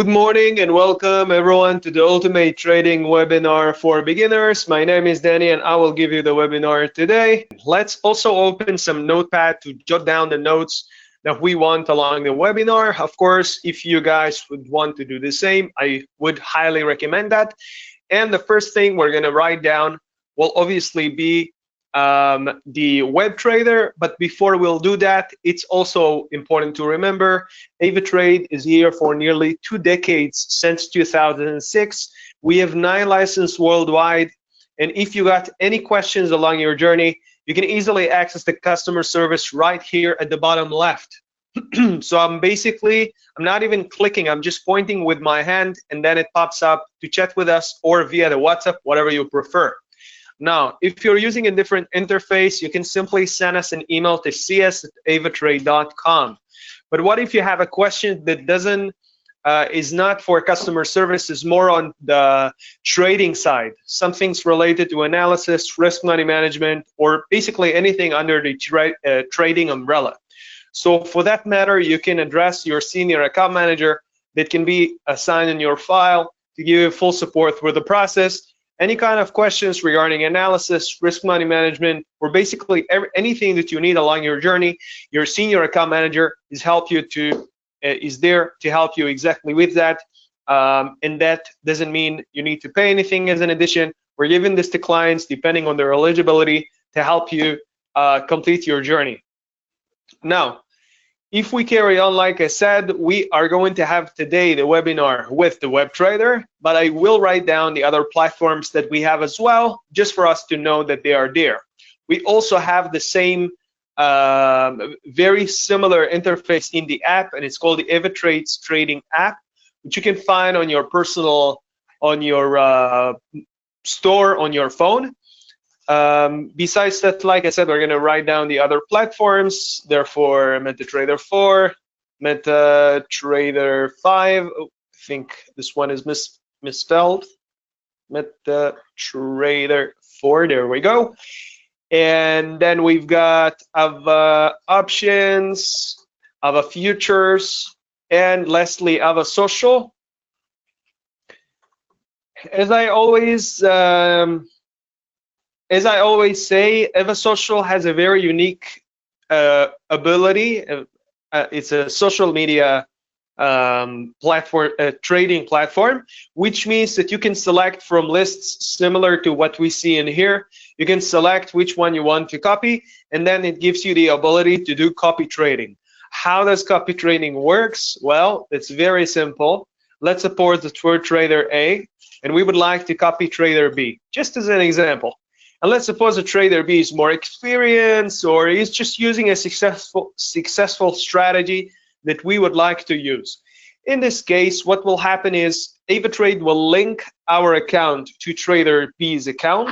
Good morning and welcome everyone to the Ultimate Trading webinar for beginners. My name is Danny and I will give you the webinar today. Let's also open some notepad to jot down the notes that we want along the webinar. Of course, if you guys would want to do the same, I would highly recommend that. And the first thing we're going to write down will obviously be the web trader. But before we'll do that, it's also important to remember AvaTrade is here for nearly 2 decades, since 2006. We have 9 licenses worldwide. And if you got any questions along your journey, you can easily access the customer service right here at the bottom left. So I'm not even clicking, I'm just pointing with my hand and then it pops up to chat with us or via the WhatsApp, whatever you prefer. Now, if you're using a different interface, you can simply send us an email to cs@avatrade.com. But what if you have a question that is not for customer service, is more on the trading side, some things related to analysis, risk money management, or basically anything under the trading umbrella. So for that matter, you can address your senior account manager that can be assigned in your file to give you full support with the process. Any kind of questions regarding analysis, risk money management, or basically anything that you need along your journey, your senior account manager is there to help you exactly with that. And that doesn't mean you need to pay anything as an addition. We're giving this to clients depending on their eligibility to help you complete your journey. Now, if we carry on, like I said, we are going to have today the webinar with the web trader, but I will write down the other platforms that we have as well, just for us to know that they are there. We also have the same very similar interface in the app, and it's called the AvaTrade's Trading app, which you can find on your store on your phone. Besides that, like I said, we're going to write down the other platforms. Therefore, MetaTrader 4, MetaTrader 5. Oh, I think this one is misspelled. MetaTrader 4. There we go. And then we've got Ava options, Ava futures, and lastly, Ava social. As I always say, EvaSocial has a very unique ability. It's a social media platform, trading platform, which means that you can select from lists similar to what we see in here. You can select which one you want to copy, and then it gives you the ability to do copy trading. How does copy trading works? Well, it's very simple. Let's suppose the we're trader A, and we would like to copy trader B, just as an example. And let's suppose a trader B is more experienced, or is just using a successful strategy that we would like to use. In this case, what will happen is AvaTrade will link our account to trader B's account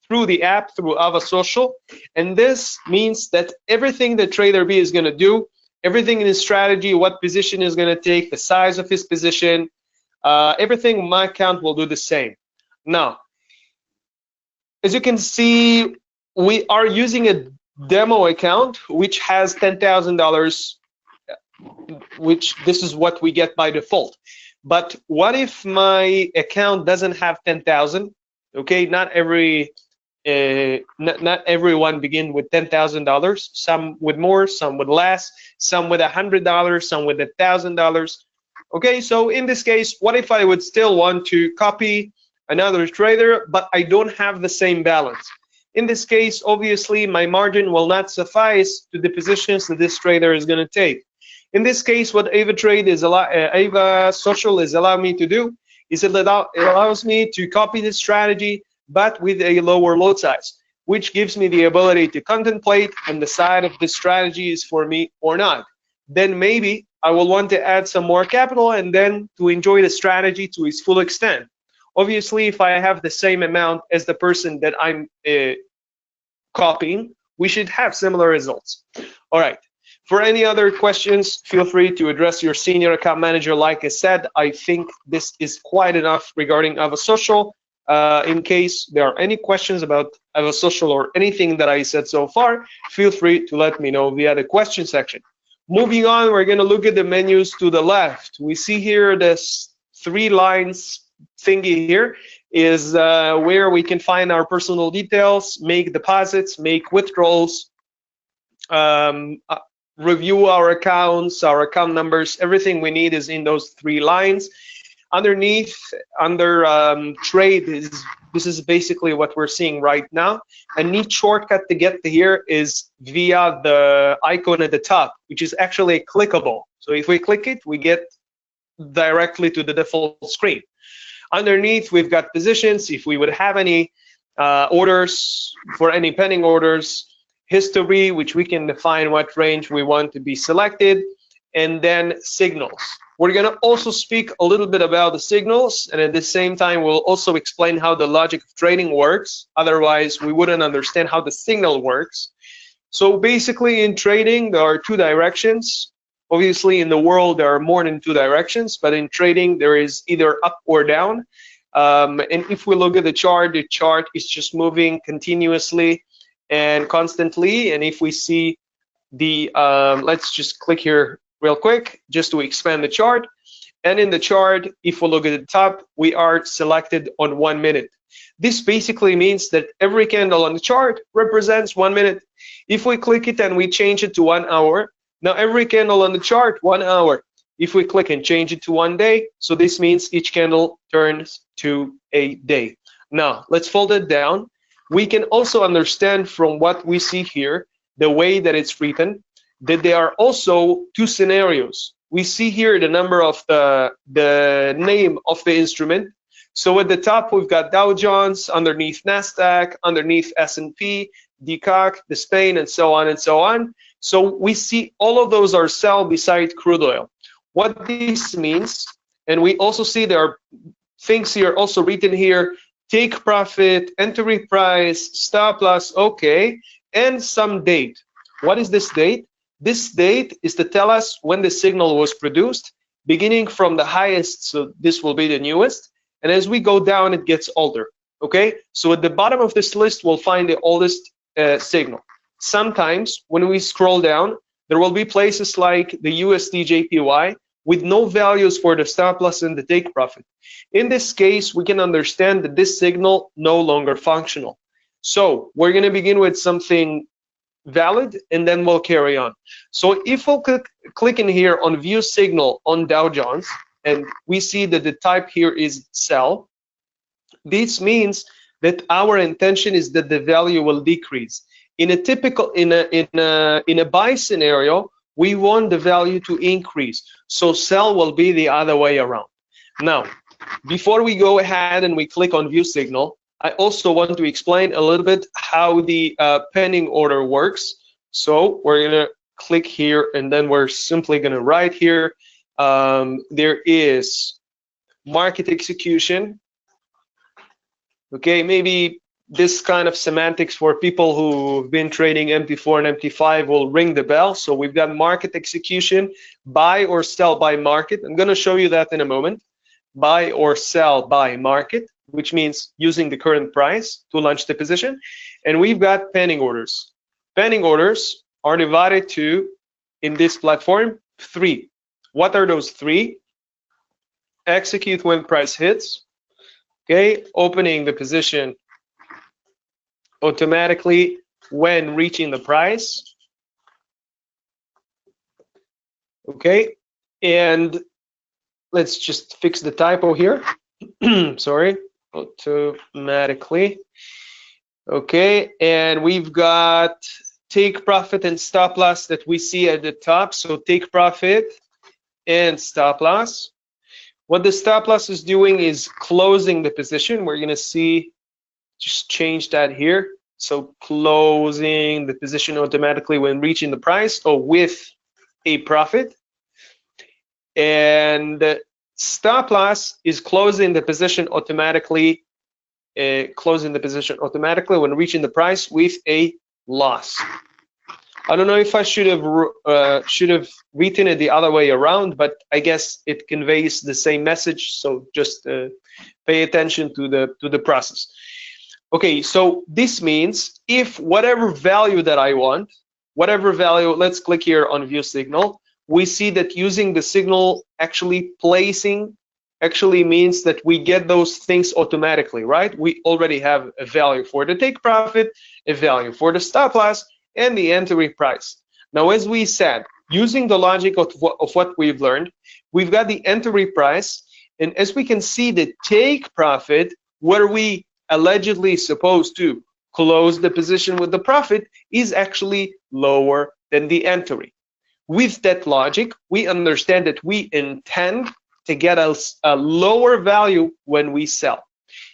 through the app, through EvaSocial. And this means that everything that trader B is going to do, everything in his strategy, what position is going to take, the size of his position, everything in my account will do the same. Now, as you can see, we are using a demo account which has $10,000, which this is what we get by default. But what if my account doesn't have 10,000? Okay, not everyone begin with $10,000. Some with more, some with less, some with $100, some with $1,000. Okay, so in this case, what if I would still want to copy another trader, but I don't have the same balance? In this case, obviously, my margin will not suffice to the positions that this trader is going to take. In this case, what EvaSocial is allowing me to do is it allows me to copy this strategy, but with a lower lot size, which gives me the ability to contemplate and decide if this strategy is for me or not. Then maybe I will want to add some more capital and then to enjoy the strategy to its full extent. Obviously, if I have the same amount as the person that I'm copying, we should have similar results. All right. For any other questions, feel free to address your senior account manager. Like I said, I think this is quite enough regarding EvaSocial. In case there are any questions about EvaSocial or anything that I said so far, feel free to let me know via the question section. Moving on, we're going to look at the menus to the left. We see here this 3 lines thingy here is where we can find our personal details, make deposits, make withdrawals, um, uh, review our accounts, our account numbers. Everything we need is in those 3 lines. Underneath, under trade, this is basically what we're seeing right now. A neat shortcut to get to here is via the icon at the top, which is actually clickable. So if we click it, we get directly to the default screen. Underneath, we've got positions. If we would have any orders for any pending orders, history, which we can define what range we want to be selected, and then signals. We're going to also speak a little bit about the signals, and at the same time, we'll also explain how the logic of trading works. Otherwise, we wouldn't understand how the signal works. So basically, in trading, there are 2 directions. Obviously, in the world, there are more than 2 directions, but in trading, there is either up or down. And if we look at the chart is just moving continuously and constantly. And if we see the, let's just click here real quick, just to expand the chart. And in the chart, if we look at the top, we are selected on 1 minute. This basically means that every candle on the chart represents 1 minute. If we click it and we change it to 1 hour, now every candle on the chart, 1 hour. If we click and change it to 1 day, so this means each candle turns to a day. Now, let's fold it down. We can also understand from what we see here, the way that it's written, that there are also 2 scenarios. We see here the number of the name of the instrument. So at the top, we've got Dow Jones, underneath NASDAQ, underneath S&P, DCOC, the Spain, and so on and so on. So we see all of those are sell beside crude oil. What this means, and we also see there are things here also written here, take profit, entry price, stop loss, okay, and some date. What is this date? This date is to tell us when the signal was produced, beginning from the highest, so this will be the newest, and as we go down, it gets older, okay? So at the bottom of this list, we'll find the oldest signal. Sometimes when we scroll down, there will be places like the USD JPY with no values for the stop loss and the take profit. In this case, we can understand that this signal no longer functional. So we're going to begin with something valid, and then we'll carry on. So if we'll click in here on view signal on Dow Jones, and we see that the type here is sell, this means that our intention is that the value will decrease. In a typical, in a buy scenario, we want the value to increase. So sell will be the other way around. Now, before we go ahead and we click on view signal, I also want to explain a little bit how the pending order works. So we're gonna click here, and then we're simply gonna write here, there is market execution. Okay, maybe this kind of semantics for people who've been trading MT4 and MT5 will ring the bell. So we've got market execution, buy or sell by market. I'm going to show you that in a moment. Buy or sell by market, which means using the current price to launch the position. And we've got pending orders. Pending orders are divided to, in this platform, 3. What are those 3? Execute when price hits. Okay, opening the position automatically when reaching the price. Okay, and let's just fix the typo here. Sorry, automatically. Okay, and we've got take profit and stop loss that we see at the top. So take profit and stop loss. What the stop loss is doing is closing the position. We're gonna see, just change that here. So closing the position automatically when reaching the price or with a profit. And stop loss is closing the position automatically, when reaching the price with a loss. I don't know if I should have written it the other way around, but I guess it conveys the same message. So just pay attention to the process. Okay, so this means if whatever value that I want, whatever value. Let's click here on view signal. We see that using the signal actually placing actually means that we get those things automatically, right? We already have a value for the take profit, a value for the stop loss, and the entry price. Now, as we said, using the logic of what we've learned, we've got the entry price, and as we can see, the take profit, where we allegedly supposed to close the position with the profit, is actually lower than the entry. With that logic, we understand that we intend to get a lower value when we sell.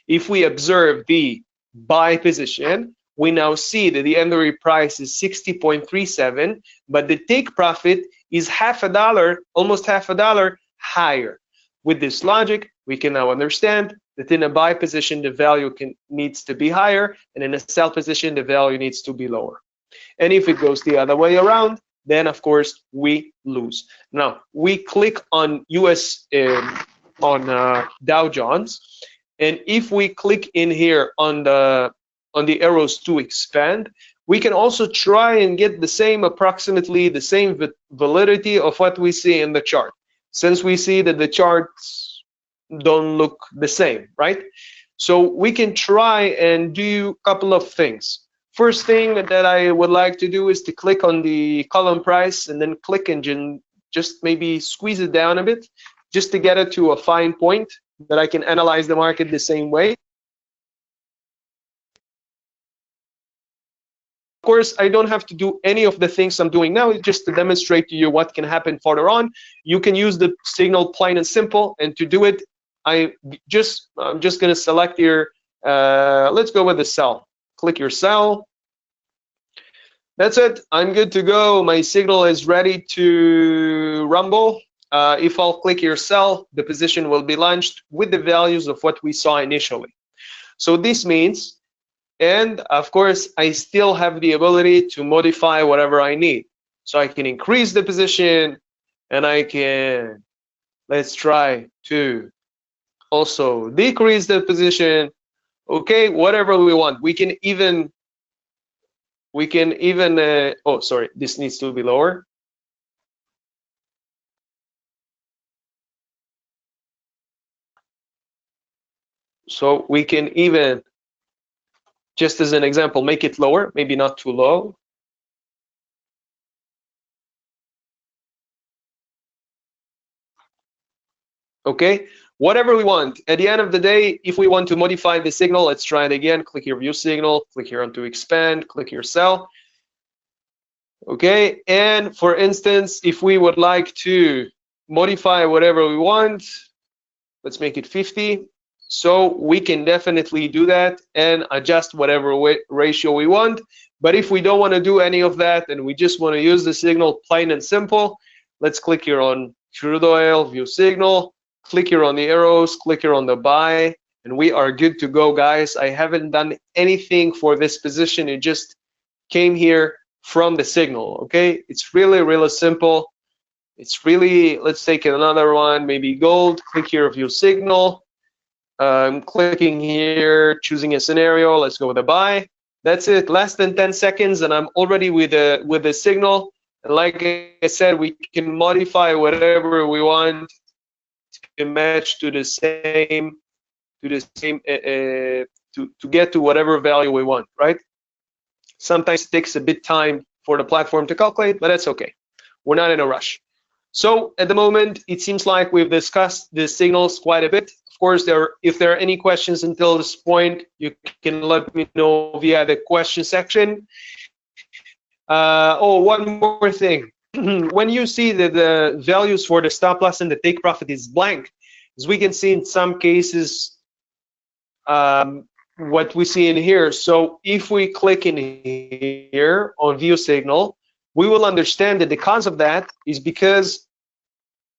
If we observe the buy position, we now see that the entry price is 60.37, but the take profit is $0.50, almost $0.50 higher. With this logic, we can now understand that in a buy position, the value needs to be higher, and in a sell position, the value needs to be lower. And if it goes the other way around, then of course we lose. Now we click on Dow Jones, and if we click in here on the arrows to expand, we can also try and get the same, approximately the same validity of what we see in the chart, since we see that the charts don't look the same, right? So we can try and do a couple of things. First thing that I would like to do is to click on the column price and then click and just maybe squeeze it down a bit, just to get it to a fine point that I can analyze the market the same way. Of course, I don't have to do any of the things I'm doing now, just to demonstrate to you what can happen further on. You can use the signal plain and simple, and to do it, I'm just going to select here, let's go with the sell. Click your sell. That's it. I'm good to go. My signal is ready to rumble. If I'll click here sell, the position will be launched with the values of what we saw initially. So this means, and of course, I still have the ability to modify whatever I need. So I can increase the position, and I can, let's try to also decrease the position. Okay, whatever we want. We can even oh, sorry, this needs to be lower. So we can even, just as an example, make it lower, maybe not too low. Okay, whatever we want. At the end of the day, if we want to modify the signal, let's try it again. Click here view signal, click here on to expand, click here sell. Okay, and for instance, if we would like to modify whatever we want, let's make it 50. So we can definitely do that and adjust whatever ratio we want. But if we don't want to do any of that and we just want to use the signal plain and simple, let's click here on crude oil, view signal, click here on the arrows, click here on the buy, and we are good to go, guys. I haven't done anything for this position. It just came here from the signal, okay? It's really, really simple. It's really, let's take another one, maybe gold, click here, view signal. I'm clicking here, choosing a scenario. Let's go with a buy. That's it, less than 10 seconds, and I'm already with the signal. And like I said, we can modify whatever we want to match to the same, to get to whatever value we want, right? Sometimes it takes a bit time for the platform to calculate, but that's okay. We're not in a rush. So at the moment, it seems like we've discussed the signals quite a bit. Of course, if there are any questions until this point, you can let me know via the question section. Oh, one more thing. When you see that the values for the stop loss and the take profit is blank, as we can see in some cases, what we see in here. So if we click in here on view signal, we will understand that the cause of that is because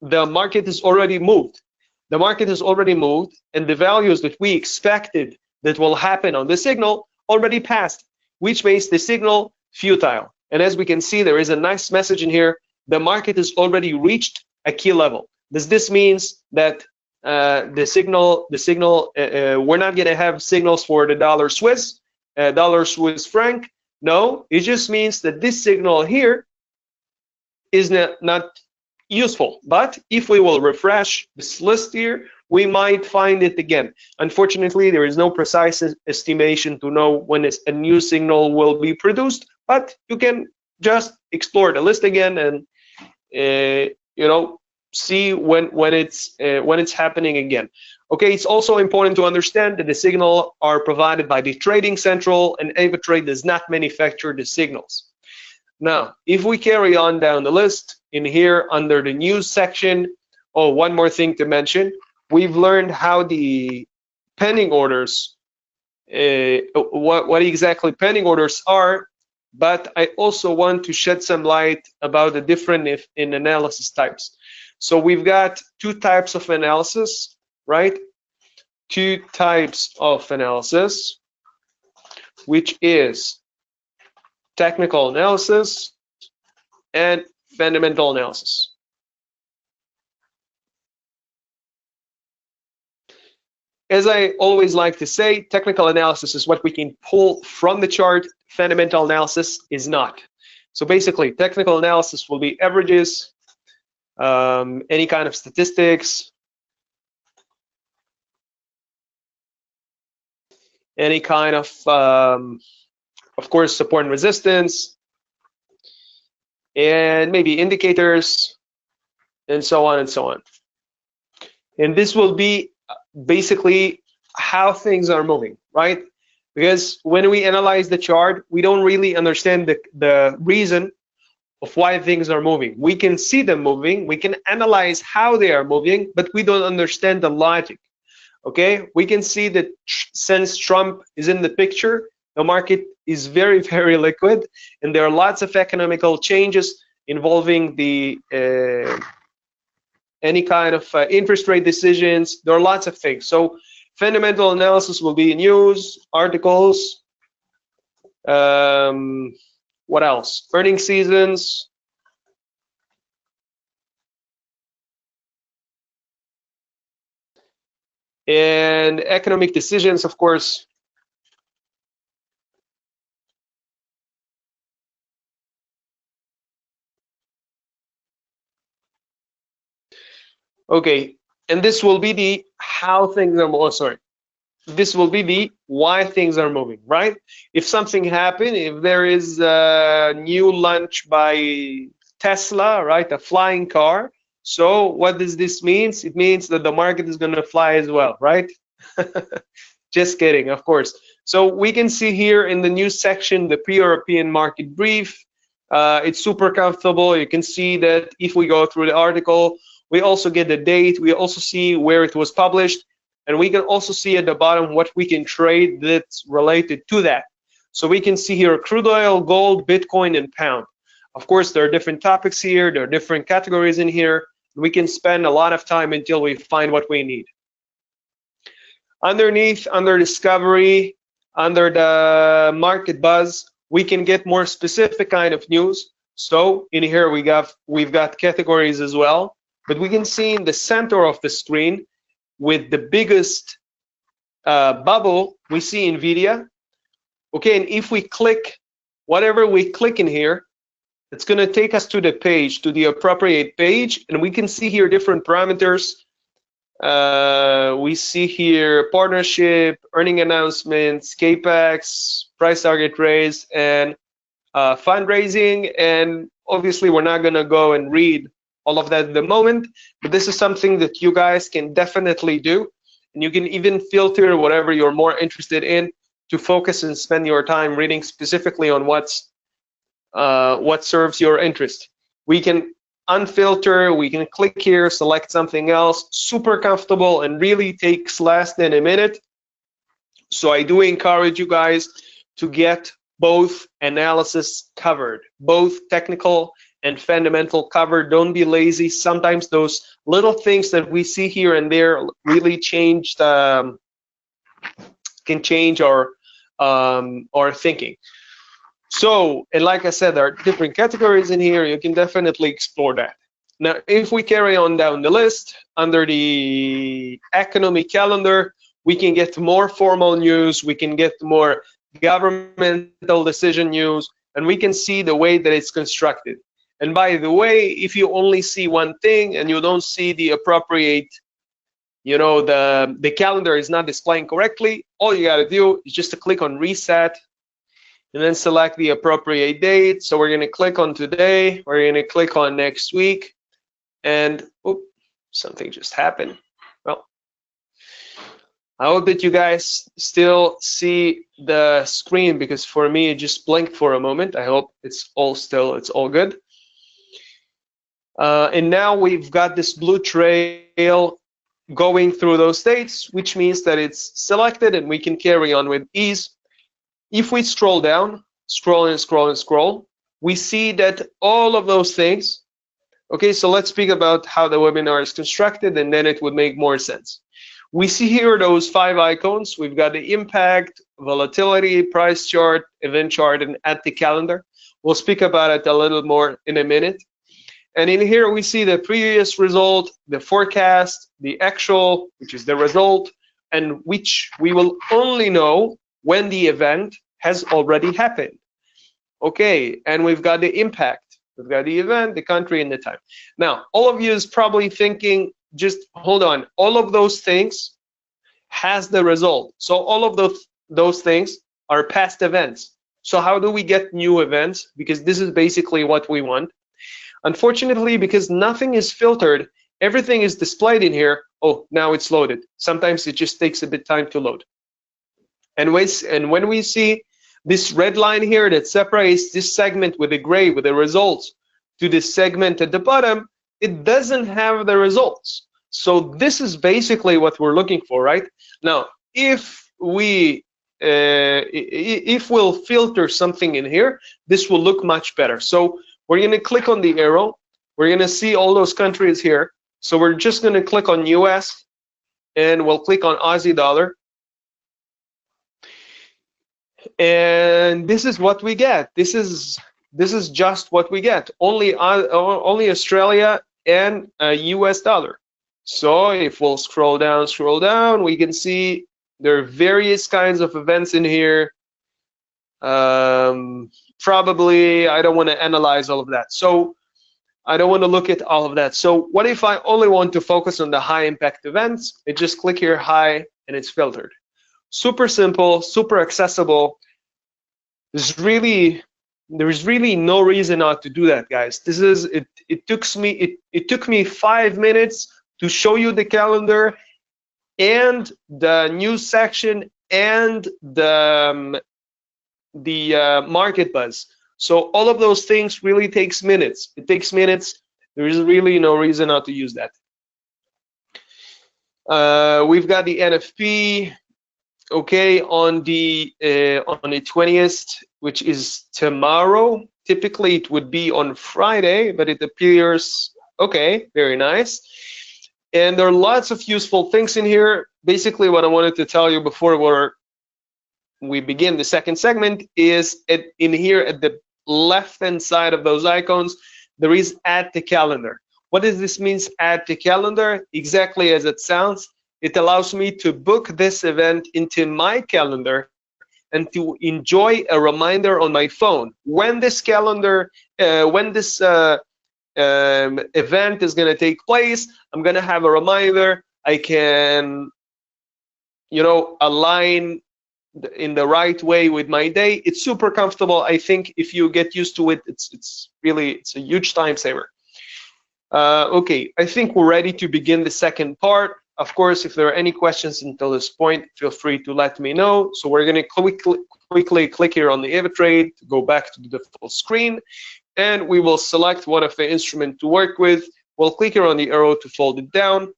the market is already moved. The market has already moved, and the values that we expected that will happen on the signal already passed, which makes the signal futile. And as we can see, there is a nice message in here. The market has already reached a key level. Does this means that the signal, we're not going to have signals for the dollar Swiss franc, No, it just means that this signal here is not useful. But if we will refresh this list here, we might find it again. Unfortunately, there is no precise estimation to know when a new signal will be produced, but you can just explore the list again and see when it's happening again. Okay, it's also important to understand that the signals are provided by the trading central, and AvaTrade does not manufacture the signals. Now, if we carry on down the list, in here under the news section, oh, one more thing to mention, we've learned how the pending orders, what exactly pending orders are, but I also want to shed some light about the different in analysis types. So we've got two types of analysis, right? Two types of analysis, which is technical analysis and fundamental analysis. As I always like to say, technical analysis is what we can pull from the chart. Fundamental analysis is not. So basically, technical analysis will be averages, any kind of statistics, any kind of course, support and resistance, and maybe indicators, and so on and so on. And this will be basically how things are moving, right? Because when we analyze the chart, we don't really understand the reason of why things are moving. We can see them moving, we can analyze how they are moving, but we don't understand the logic. Okay, we can see that since Trump is in the picture, the market is very, very liquid, and there are lots of economical changes involving the any kind of interest rate decisions. There are lots of things. So fundamental analysis will be news, articles, what else? Earnings seasons, and economic decisions, of course. Okay, and this will be the how things are moving. Sorry, this will be the why things are moving, right? If something happened, if there is a new launch by Tesla, right, a flying car. So what does this mean? It means that the market is going to fly as well, right? Just kidding, of course. So we can see here in the news section the pre-European market brief. It's super comfortable. You can see that if we go through the article, we also get the date. We also see where it was published. And we can also see at the bottom what we can trade that's related to that. So we can see here crude oil, gold, Bitcoin, and pound. Of course, there are different topics here. There are different categories in here. We can spend a lot of time until we find what we need. Underneath, under discovery, under the market buzz, we can get more specific kind of news. So in here we've got categories as well. But we can see in the center of the screen with the biggest bubble, we see NVIDIA. Okay, and if we click, whatever we click in here, it's going to take us to the page, to the appropriate page, and we can see here different parameters. We see here partnership, earning announcements, CAPEX, price target raise, and fundraising. And obviously, we're not going to go and read all of that at the moment, but this is something that you guys can definitely do, and you can even filter whatever you're more interested in to focus and spend your time reading specifically on what serves your interest. We can unfilter, we can click here, select something else, super comfortable, and really takes less than a minute. So I do encourage you guys to get both analysis covered, both technical and fundamental covered. Don't be lazy. Sometimes those little things that we see here and there really can change our thinking. So, and like I said, there are different categories in here. You can definitely explore that. Now, if we carry on down the list, under the economic calendar, we can get more formal news. We can get more governmental decision news, and we can see the way that it's constructed. And by the way, if you only see one thing and you don't see the appropriate, the calendar is not displaying correctly, all you got to do is just to click on reset and then select the appropriate date. So we're going to click on today, we're going to click on next week, and something just happened. Well, I hope that you guys still see the screen, because for me it just blinked for a moment. I hope it's all good. And now we've got this blue trail going through those states, which means that it's selected and we can carry on with ease. If we scroll down, scroll and scroll and scroll, we see that all of those things. Okay, so let's speak about how the webinar is constructed, and then it would make more sense. We see here those 5 icons. We've got the impact, volatility, price chart, event chart, and add the calendar. We'll speak about it a little more in a minute. And in here we see the previous result, the forecast, the actual, which is the result, and which we will only know when the event has already happened. Okay, and we've got the impact. We've got the event, the country, and the time. Now, all of you is probably thinking, just hold on, all of those things has the result. So all of those things are past events. So how do we get new events? Because this is basically what we want. Unfortunately, because nothing is filtered, everything is displayed in here. Oh, now it's loaded. Sometimes it just takes a bit time to load. And when we see this red line here that separates this segment with the gray with the results to this segment at the bottom, it doesn't have the results. So this is basically what we're looking for, right? Now, if we'll filter something in here, this will look much better. So we're going to click on the arrow. We're going to see all those countries here. So we're just going to click on US, and we'll click on Aussie dollar. And this is what we get. This is just what we get. Only Australia and US dollar. So if we'll scroll down, we can see there are various kinds of events in here. Probably I don't want to analyze all of that. So I don't want to look at all of that. So what if I only want to focus on the high impact events? I just click here, high, and it's filtered. Super simple, super accessible. There's really no reason not to do that, guys. This is it. It took me 5 minutes to show you the calendar and the news section and the market buzz. So all of those things really takes minutes. It takes minutes. There is really no reason not to use that. We've got the NFP. Okay, on the 20th, which is tomorrow. Typically it would be on Friday, but it appears okay. Very nice. And there are lots of useful things in here. Basically, what I wanted to tell you before we begin the second segment is in here at the left-hand side of those icons, there is add to calendar. What does this mean, add to calendar? Exactly as it sounds. It allows me to book this event into my calendar and to enjoy a reminder on my phone. When this event is going to take place, I'm going to have a reminder. I can, align in the right way with my day. It's super comfortable. I think if you get used to it, it's a huge time saver. Okay, I think we're ready to begin the second part. Of course, if there are any questions until this point, feel free to let me know. So we're going to quickly click here on the AvaTrade to go back to the full screen, and we will select one of the instruments to work with. We'll click here on the arrow to fold it down.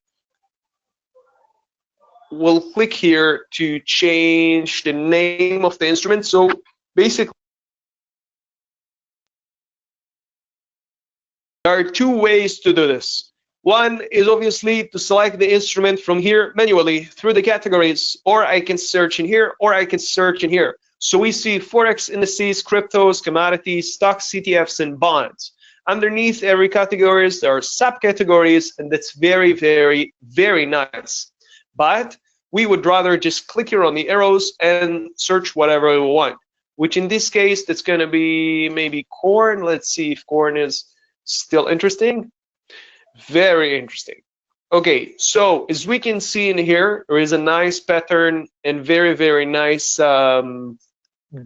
We'll click here to change the name of the instrument. So basically, there are two ways to do this. One is obviously to select the instrument from here manually through the categories, or I can search in here, or I can search in here. So we see Forex indices, cryptos, commodities, stocks, ETFs, and bonds. Underneath every category, there are subcategories, and that's very, very, very nice. But we would rather just click here on the arrows and search whatever we want, which in this case, that's going to be maybe corn. Let's see if corn is still interesting. Very interesting. Okay, so as we can see in here, there is a nice pattern and very, very nice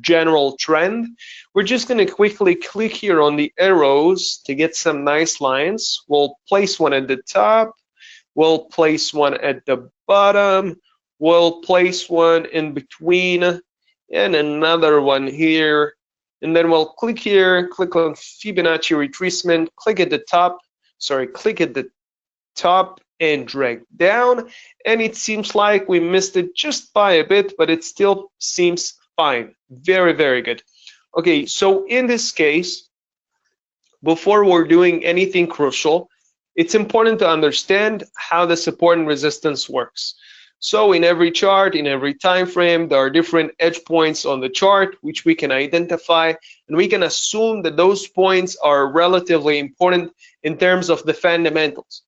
general trend. We're just going to quickly click here on the arrows to get some nice lines. We'll place one at the top. We'll place one at the bottom. We'll place one in between and another one here. And then we'll click here, click on Fibonacci retracement, click at the top, click at the top and drag down. And it seems like we missed it just by a bit, but it still seems fine. Very, very good. Okay, so in this case, before we're doing anything crucial, it's important to understand how the support and resistance works. So in every chart, in every time frame, there are different edge points on the chart which we can identify, and we can assume that those points are relatively important in terms of the fundamentals.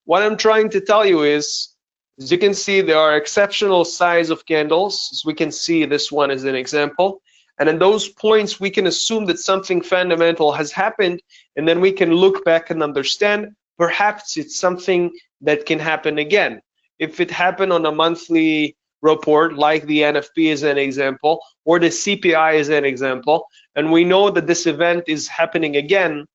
What I'm trying to tell you is, as you can see, there are exceptional size of candles. As we can see, this one is an example. And in those points, we can assume that something fundamental has happened, and then we can look back and understand perhaps it's something that can happen again. If it happened on a monthly report, like the NFP is an example, or the CPI is an example, and we know that this event is happening again,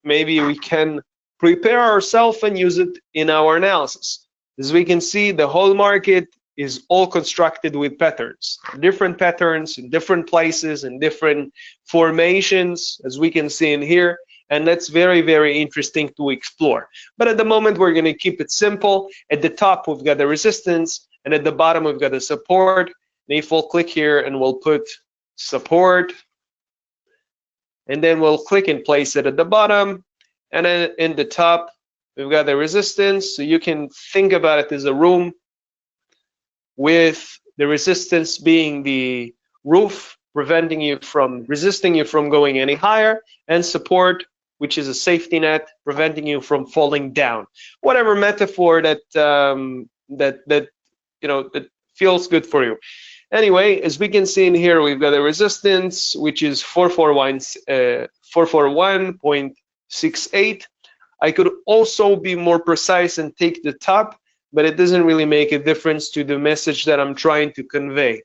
maybe we can prepare ourselves and use it in our analysis. As we can see, the whole market is all constructed with patterns, different patterns in different places and different formations, as we can see in here. And that's very, very interesting to explore. But at the moment, we're going to keep it simple. At the top, we've got the resistance, and at the bottom, we've got the support. And if we'll click here and we'll put support, and then we'll click and place it at the bottom. And then in the top, we've got the resistance. So you can think about it as a room with the resistance being the roof, preventing you from, resisting you from going any higher, and support, which is a safety net, preventing you from falling down. Whatever metaphor that that feels good for you. Anyway, as we can see in here, we've got a resistance which is 441.68. I could also be more precise and take the top, but it doesn't really make a difference to the message that I'm trying to convey.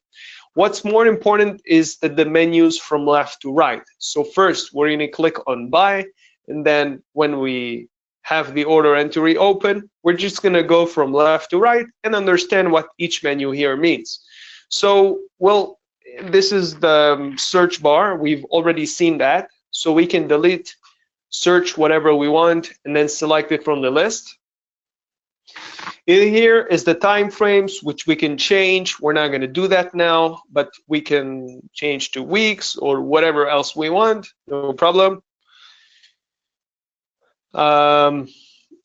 What's more important is that the menus from left to right. So first, we're going to click on buy, and then when we have the order entry open, we're just going to go from left to right and understand what each menu here means. So, well, this is the search bar. We've already seen that. So we can delete, search whatever we want, and then select it from the list. In here is the time frames, which we can change. We're not going to do that now, but we can change to weeks or whatever else we want, no problem.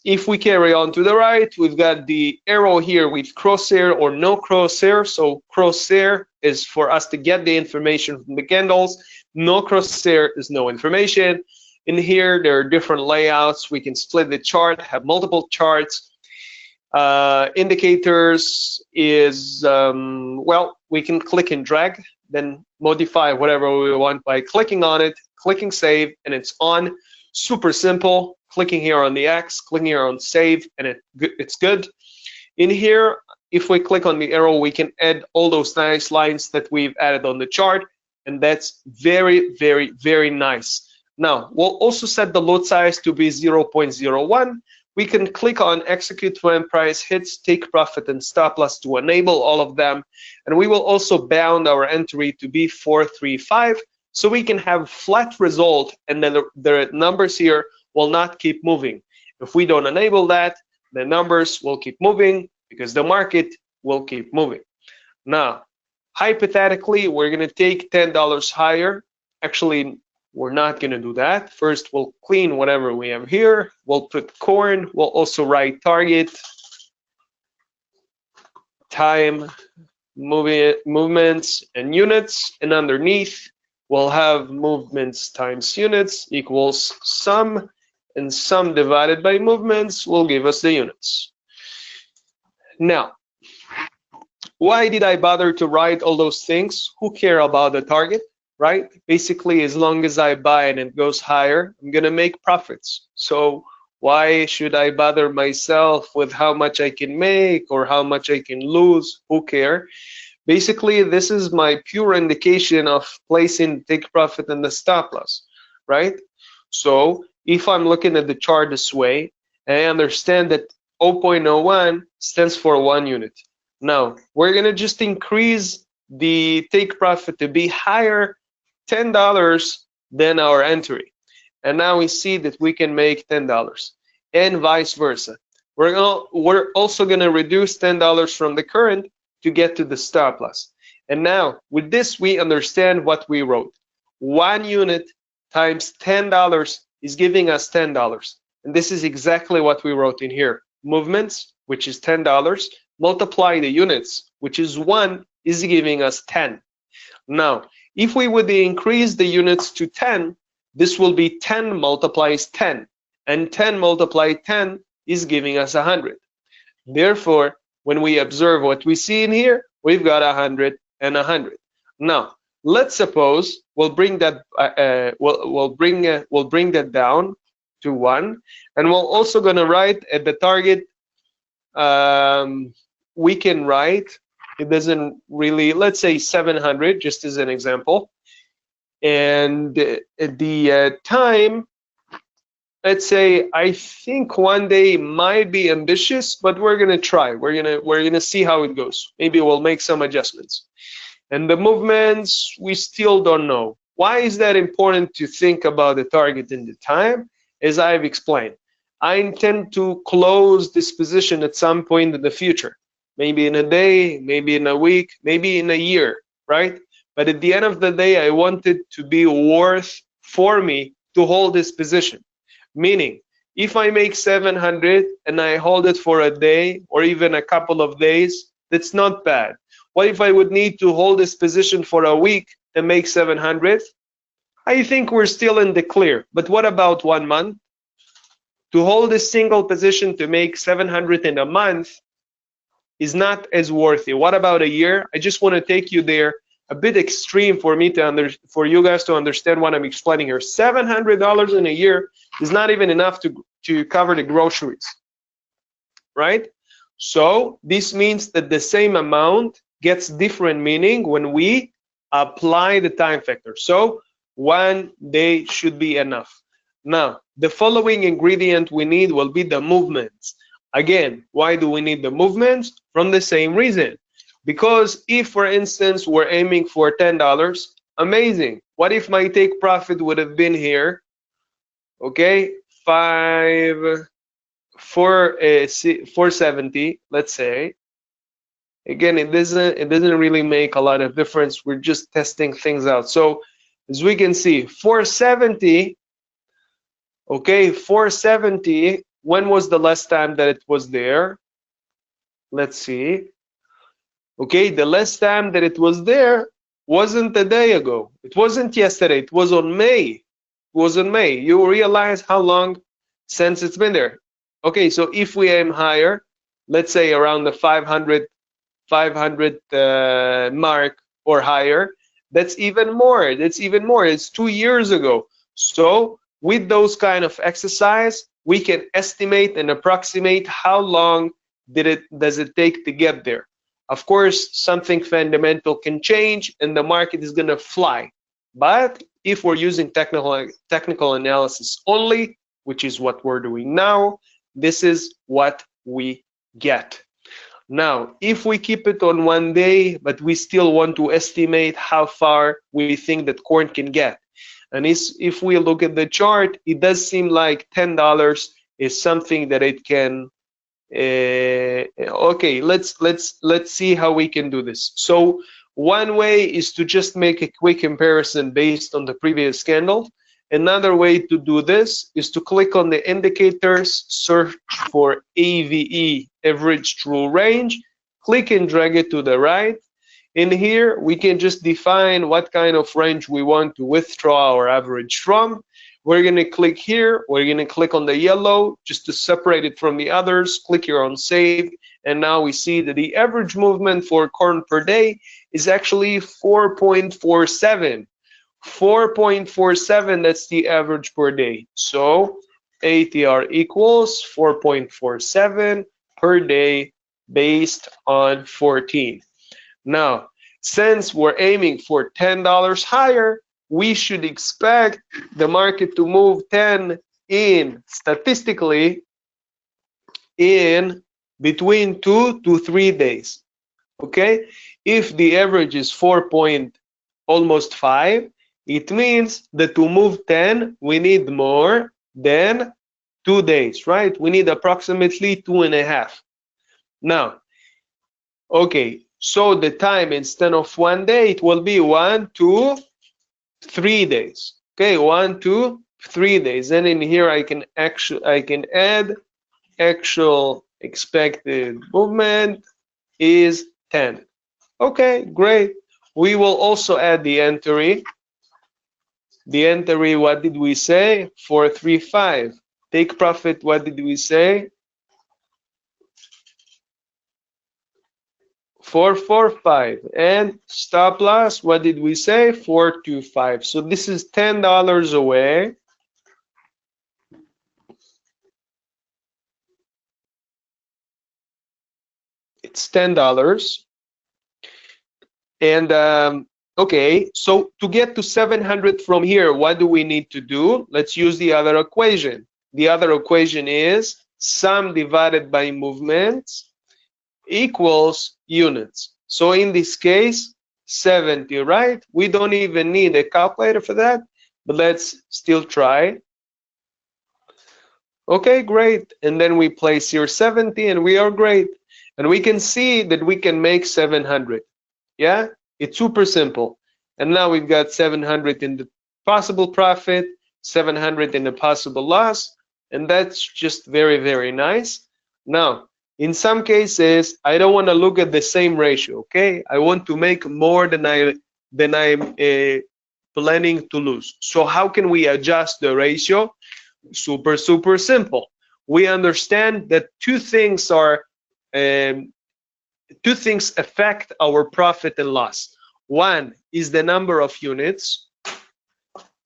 If we carry on to the right, we've got the arrow here with crosshair or no crosshair. So crosshair is for us to get the information from the candles. No crosshair is no information. In here, there are different layouts. We can split the chart, have multiple charts. Indicators is, well, we can click and drag, then modify whatever we want by clicking on it, clicking save, and it's on. Super simple. Clicking here on the X, clicking here on save, and it's good. In here, if we click on the arrow, we can add all those nice lines that we've added on the chart, and that's very, very, very nice. Now, we'll also set the lot size to be 0.01. We can click on execute when price hits, take profit and stop loss to enable all of them. And we will also bound our entry to be 435, so we can have flat result, and then the numbers here will not keep moving. If we don't enable that, the numbers will keep moving because the market will keep moving. Now, hypothetically, we're going to take $10 higher. Actually, we're not going to do that. First, we'll clean whatever we have here. We'll put corn. We'll also write target, time, movements, and units. And underneath, we'll have movements times units equals sum, and sum divided by movements will give us the units. Now, Why did I bother to write all those things? Who care about the target, right? Basically, as long as I buy and it goes higher, I'm gonna make profits. So why should I bother myself with how much I can make or how much I can lose? Who care? Basically, this is my pure indication of placing take profit and the stop loss, right? So if I'm looking at the chart this way, and I understand that 0.01 stands for 1 unit. Now, we're going to just increase the take profit to be higher $10 than our entry. And now we see that we can make $10 and vice versa. We're also going to reduce $10 from the current to get to the stop loss. And now with this, we understand what we wrote. 1 unit times $10 is giving us $10. And this is exactly what we wrote in here. Movements, which is $10, multiply the units, which is 1, is giving us 10. Now, if we would increase the units to 10, this will be 10 multiplies 10. And 10 multiplied 10 is giving us 100. Therefore, when we observe what we see in here, we've got 100 and 100. Now, let's suppose we'll bring that we'll bring that down to 1, and we're also going to write at the target. We can write, it doesn't really, let's say 700, just as an example, and the time, let's say, I think one day might be ambitious, but we're gonna try. We're gonna see how it goes. Maybe we'll make some adjustments. And the movements, we still don't know. Why is that important to think about the target in the time? As I've explained, I intend to close this position at some point in the future. Maybe in a day, maybe in a week, maybe in a year, right? But at the end of the day, I want it to be worth for me to hold this position. Meaning, if I make 700 and I hold it for a day or even a couple of days, that's not bad. What if I would need to hold this position for a week and make 700? I think we're still in the clear. But what about 1 month? To hold a single position to make 700 in a month is not as worthy. What about a year? I just want to take you there, a bit extreme for me to for you guys to understand what I'm explaining here. $700 in a year is not even enough to cover the groceries, right? So this means that the same amount gets different meaning when we apply the time factor. So 1 day should be enough. Now, the following ingredient we need will be the movements. Again, why do we need the movements? From the same reason. Because if, for instance, we're aiming for $10, amazing. What if my take profit would have been here? Okay, 470, let's say. Again, it doesn't really make a lot of difference. We're just testing things out. So as we can see, 470. Okay, 470. When was the last time that it was there? Let's see. Okay, the last time that it was there wasn't a day ago. It wasn't yesterday. It was on May. It was in May. You realize how long since it's been there. Okay, so if we aim higher, let's say around the 500 mark or higher, that's even more. That's even more. It's 2 years ago. So with those kind of exercise, we can estimate and approximate how long does it take to get there. Of course, something fundamental can change and the market is going to fly. But if we're using technical analysis only, which is what we're doing now, this is what we get. Now, if we keep it on 1 day, but we still want to estimate how far we think that corn can get. And if we look at the chart, it does seem like $10 is something that it can. Okay, let's see how we can do this. So one way is to just make a quick comparison based on the previous candle. Another way to do this is to click on the indicators, search for AVE, average true range, click and drag it to the right. In here, we can just define what kind of range we want to withdraw our average from. We're going to click here. We're going to click on the yellow just to separate it from the others. Click here on save. and now we see that the average movement for corn per day is actually 4.47. 4.47, that's the average per day. So ATR equals 4.47 per day based on 14. Now, since we're aiming for $10 higher, we should expect the market to move 10 in statistically in between 2 to 3 days. Okay, if the average is 4.5, it means that to move 10 we need more than 2 days, right? We need approximately 2.5. Now, okay, so the time, instead of 1 day, it will be 1 to 3 days. Okay, 1 to 3 days. And in here I can add actual expected movement is 10. Okay, great. We will also add the entry. The entry, what did we say? 435. Take profit, what did we say? 445. And stop loss, what did we say? 425. So this is $10 away. It's $10. And okay, so to get to 700 from here, what do we need to do? Let's use the other equation. The other equation is sum divided by movements equals units. So in this case, 70, right? We don't even need a calculator for that, but let's still try. Okay, great. And then we place here 70 and we are great. And we can see that we can make 700. Yeah, it's super simple. And now we've got 700 in the possible profit, 700 in the possible loss, and that's just very, very nice. Now, in some cases, I don't want to look at the same ratio, okay? I want to make more than I'm planning to lose. So how can we adjust the ratio? Super, super simple. We understand that two things affect our profit and loss. One is the number of units.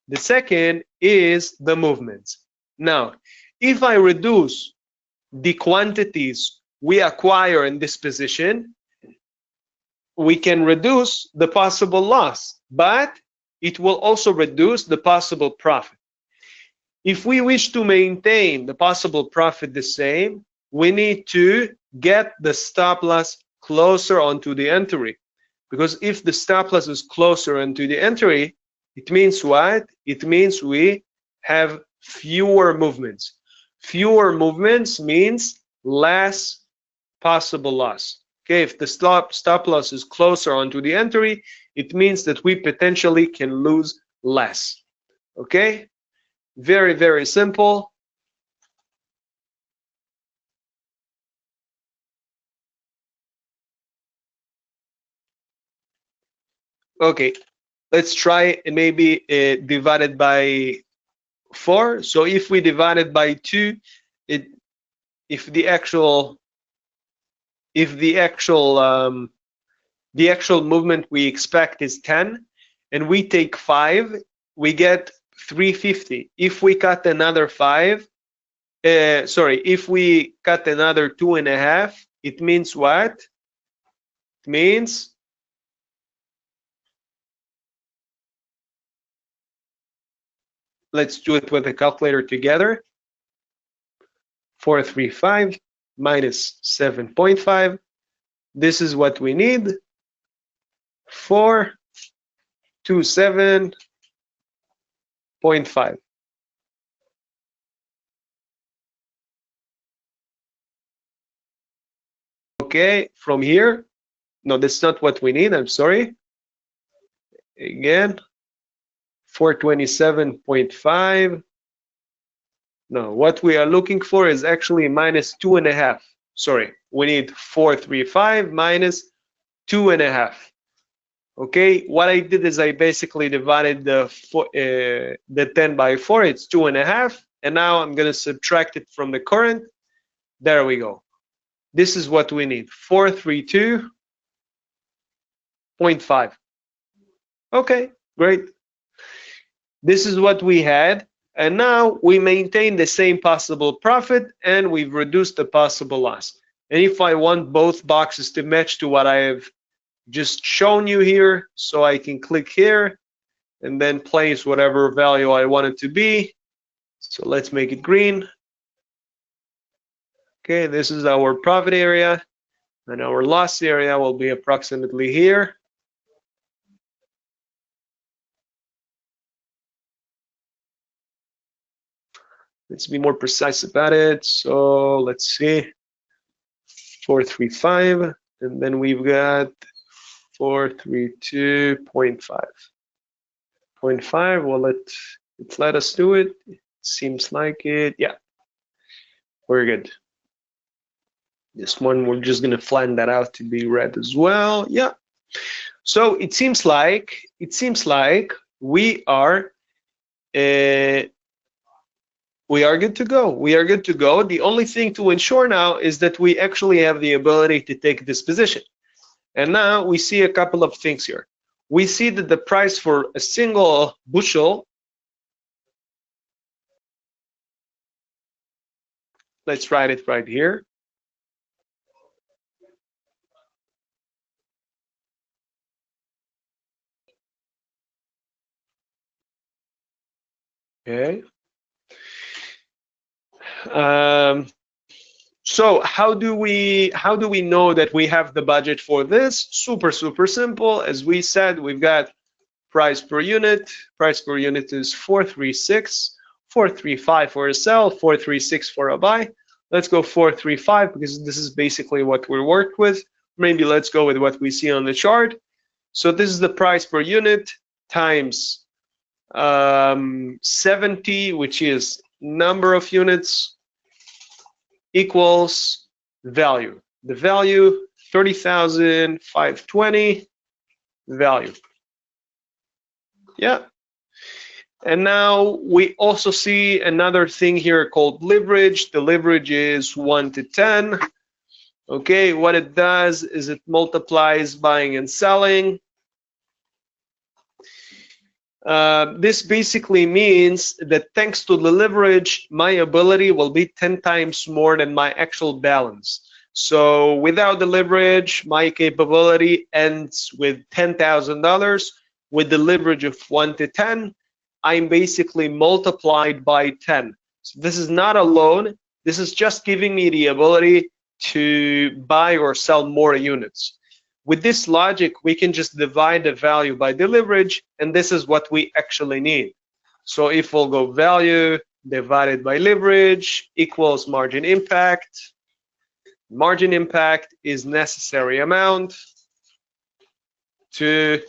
The second is the movements. Now, if I reduce the quantities we acquire in this position, we can reduce the possible loss, but it will also reduce the possible profit. If we wish to maintain the possible profit the same, we need to get the stop loss closer onto the entry. Because if the stop loss is closer onto the entry, it means what? It means we have fewer movements. Fewer movements means less possible loss. Okay, if the stop loss is closer onto the entry, it means that we potentially can lose less. Okay, very, very simple. Okay, let's try and maybe divide it by 4. So if we divide it by 2, if the actual movement we expect is 10, and we take 5, we get 350. If we cut another 5, if we cut another 2.5, it means what? It means let's do it with a calculator together. 435 minus 7.5. This is what we need. 427.5. Okay, from here, no, that's not what we need. I'm sorry. Again, 427.5. No, what we are looking for is actually minus 2.5. Sorry, we need 435 minus 2.5. Okay, what I did is I basically divided the 10 by 4. It's 2.5, and now I'm going to subtract it from the current. There we go. This is what we need, 432.5. Okay, great. This is what we had, and now we maintain the same possible profit and we've reduced the possible loss. And if I want both boxes to match to what I have just shown you here, so I can click here and then place whatever value I want it to be. So let's make it green. Okay, this is our profit area, and our loss area will be approximately here. Let's be more precise about it. So let's see, 435, and then we've got 432.5. 0.5, well, let us do it. It seems like it, yeah, we're good. This one, we're just gonna flatten that out to be red as well, yeah. So it seems like we are good to go. We are good to go. The only thing to ensure now is that we actually have the ability to take this position. And now we see a couple of things here. We see that the price for a single bushel, let's write it right here. Okay. So how do we know that we have the budget for this? Super simple. As we said, we've got price per unit. Price per unit is 436, 435 for a sell, 436 for a buy. Let's go 435 because this is basically what we worked with. Maybe let's go with what we see on the chart. So this is the price per unit times 70, which is number of units, equals value. The value 30,520 value. Yeah. And now we also see another thing here called leverage. The leverage is 1 to 10. Okay, what it does is it multiplies buying and selling. This basically means that thanks to the leverage, my ability will be 10 times more than my actual balance. So without the leverage, my capability ends with $10,000. With the leverage of 1 to 10, I'm basically multiplied by 10. So this is not a loan. This is just giving me the ability to buy or sell more units. With this logic, we can just divide the value by the leverage, and this is what we actually need. So if we'll go value divided by leverage equals margin impact. Margin impact is necessary amount to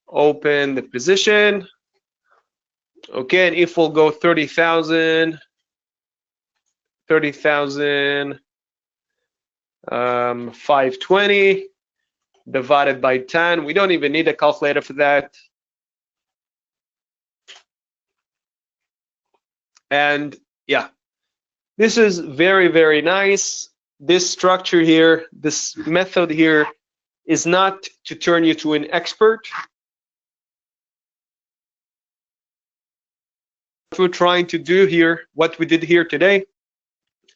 open the position. Okay, and if we'll go 30,000, 520 divided by 10. We don't even need a calculator for that. And yeah, this is very nice. This structure here, this method here is not to turn you to an expert. What we're trying to do here, what we did here today,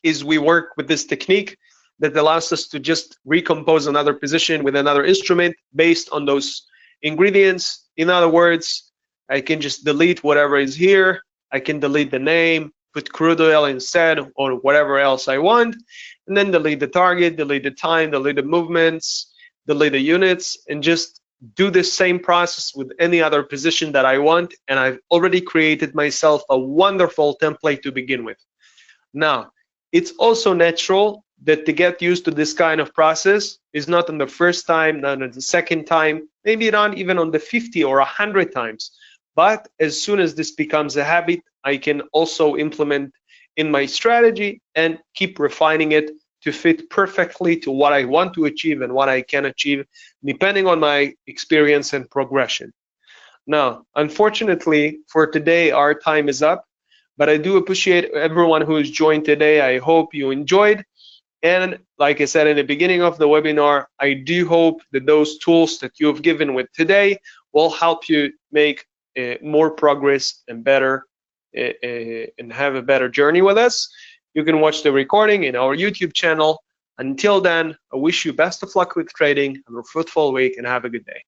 is we work with this technique that allows us to just recompose another position with another instrument based on those ingredients. In other words, I can just delete whatever is here. I can delete the name, put crude oil instead, or whatever else I want, and then delete the target, delete the time, delete the movements, delete the units, and just do the same process with any other position that I want. And I've already created myself a wonderful template to begin with. Now, it's also natural that to get used to this kind of process is not on the first time, not on the second time, maybe not even on the 50 or 100 times. But as soon as this becomes a habit, I can also implement in my strategy and keep refining it to fit perfectly to what I want to achieve and what I can achieve, depending on my experience and progression. Now, unfortunately, for today, our time is up, but I do appreciate everyone who has joined today. I hope you enjoyed. And like I said in the beginning of the webinar, I do hope that those tools that you've given with today will help you make more progress and better and have a better journey with us. You can watch the recording in our YouTube channel. Until then, I wish you best of luck with trading. Have a fruitful week and have a good day.